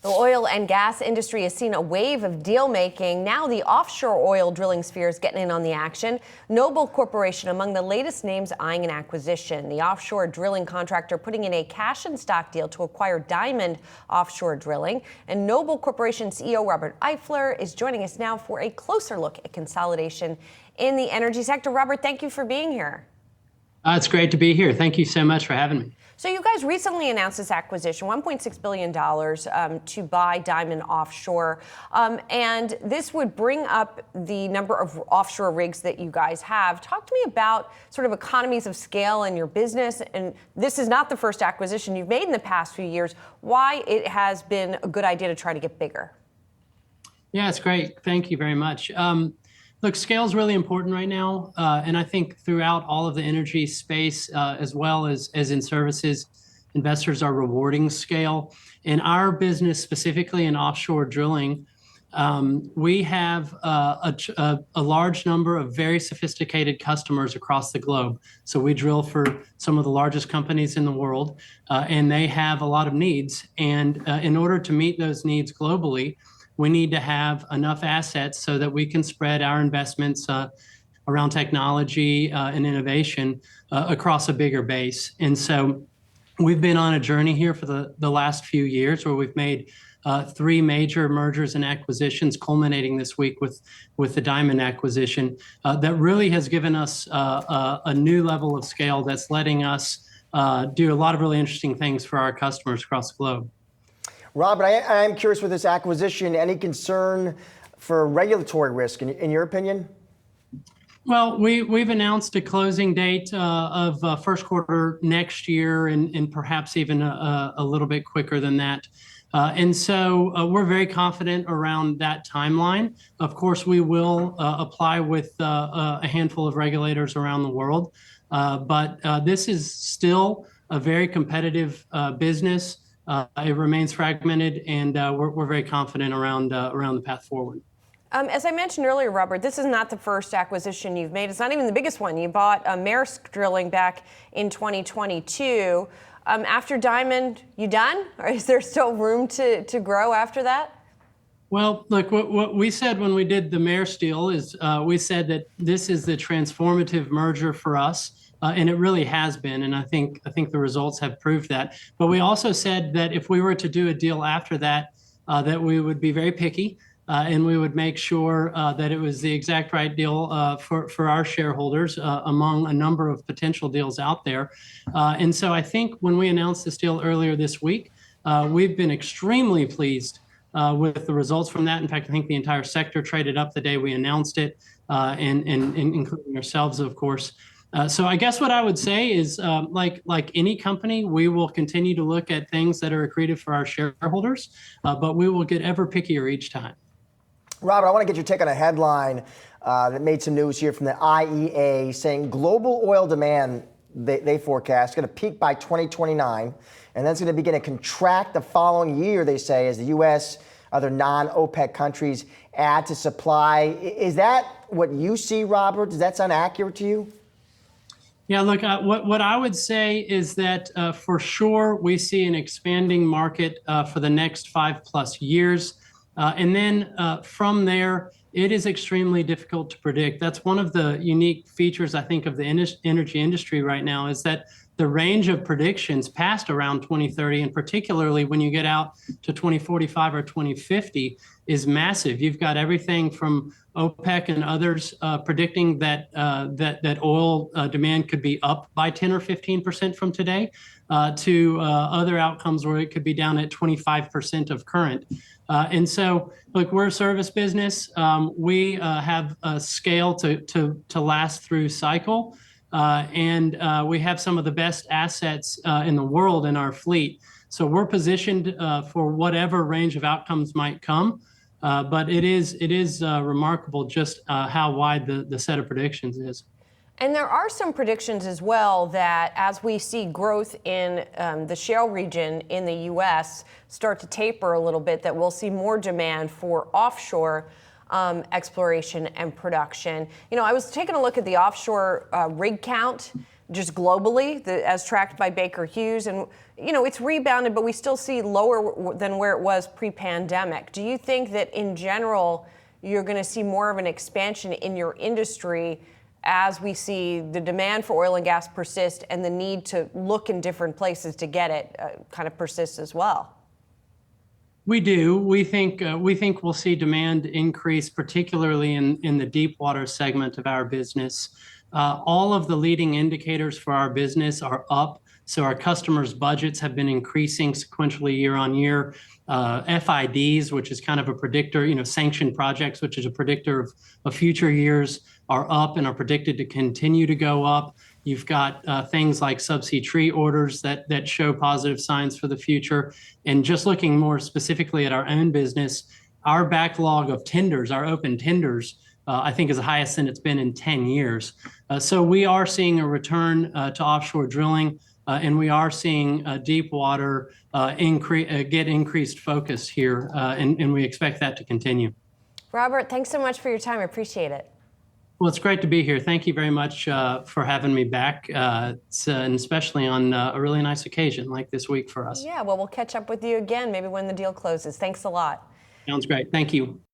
The oil and gas industry has seen a wave of deal making. Now the offshore oil drilling sphere is getting in on the action. Noble Corporation among the latest names eyeing an acquisition. The offshore drilling contractor putting in a cash and stock deal to acquire Diamond Offshore Drilling. And Noble Corporation CEO Robert Eifler is joining us now for a closer look at consolidation in the energy sector. Robert, thank you for being here. It's great to be here. Thank you so much for having me. So you guys recently announced this acquisition, $1.6 billion to buy Diamond Offshore. And this would bring up the number of offshore rigs that you guys have. Talk to me about sort of economies of scale in your business. And this is not the first acquisition you've made in the past few years. Why it has been a good idea to try to get bigger? Yeah, it's great. Thank you very much. Look, scale is really important right now, and I think throughout all of the energy space, as well as in services, investors are rewarding scale. In our business, specifically in offshore drilling, we have a large number of very sophisticated customers across the globe. So we drill for some of the largest companies in the world, and they have a lot of needs. And in order to meet those needs globally, we need to have enough assets so that we can spread our investments around technology and innovation across a bigger base. And so we've been on a journey here for the last few years where we've made 3 major mergers and acquisitions, culminating this week with the Diamond acquisition that really has given us a new level of scale that's letting us do a lot of really interesting things for our customers across the globe. Robert, I am curious with this acquisition, any concern for regulatory risk in your opinion? Well, we've announced a closing date of first quarter next year and perhaps even a little bit quicker than that. And so we're very confident around that timeline. Of course, we will apply with a handful of regulators around the world. But this is still a very competitive business. It remains fragmented, and we're very confident around the path forward. As I mentioned earlier, Robert, this is not the first acquisition you've made. It's not even the biggest one. You bought Maersk Drilling back in 2022. After Diamond, you done? Or is there still room to grow after that? Well, look, what we said when we did the Maersk deal is we said that this is the transformative merger for us. And it really has been, and I think the results have proved that. But we also said that if we were to do a deal after that, that we would be very picky, and we would make sure that it was the exact right deal for our shareholders among a number of potential deals out there. And so I think when we announced this deal earlier this week, we've been extremely pleased with the results from that. In fact, I think the entire sector traded up the day we announced it, and including ourselves, of course. So I guess what I would say is, like any company, we will continue to look at things that are accretive for our shareholders, but we will get ever pickier each time. Robert, I want to get your take on a headline that made some news here from the IEA saying global oil demand, they forecast, is going to peak by 2029, and then it's going to begin to contract the following year, they say, as the U.S., other non-OPEC countries add to supply. Is that what you see, Robert? Does that sound accurate to you? Yeah, look, what I would say is that for sure we see an expanding market for the next 5+ years. And then from there, it is extremely difficult to predict. That's one of the unique features, I think, of the energy industry right now, is that the range of predictions past around 2030, and particularly when you get out to 2045 or 2050, is massive. You've got everything from OPEC and others predicting that oil demand could be up by 10 or 15% from today, to other outcomes where it could be down at 25% of current. And so, look, we're a service business. We have a scale to last through cycle. And we have some of the best assets in the world in our fleet. So we're positioned for whatever range of outcomes might come. But it is remarkable just how wide the set of predictions is. And there are some predictions as well that as we see growth in the shale region in the U.S. start to taper a little bit, that we'll see more demand for offshore exploration and production. You know, I was taking a look at the offshore rig count. just globally, as tracked by Baker Hughes, and it's rebounded, but we still see lower than where it was pre-pandemic. Do you think that in general you're going to see more of an expansion in your industry as we see the demand for oil and gas persist and the need to look in different places to get it kind of persist as well? We do. We think we'll see demand increase, particularly in the deep water segment of our business. All of the leading indicators for our business are up. So our customers' budgets have been increasing sequentially year on year. FIDs, which is kind of a predictor, sanctioned projects, which is a predictor of future years, are up and are predicted to continue to go up. You've got things like subsea tree orders that show positive signs for the future. And just looking more specifically at our own business, our backlog of tenders, our open tenders, I think is the highest than it's been in 10 years. So we are seeing a return to offshore drilling, and we are seeing deep water get increased focus here, and we expect that to continue. Robert, thanks so much for your time. I appreciate it. Well, it's great to be here. Thank you very much for having me back, and especially on a really nice occasion like this week for us. Yeah, well, we'll catch up with you again, maybe when the deal closes. Thanks a lot. Sounds great. Thank you.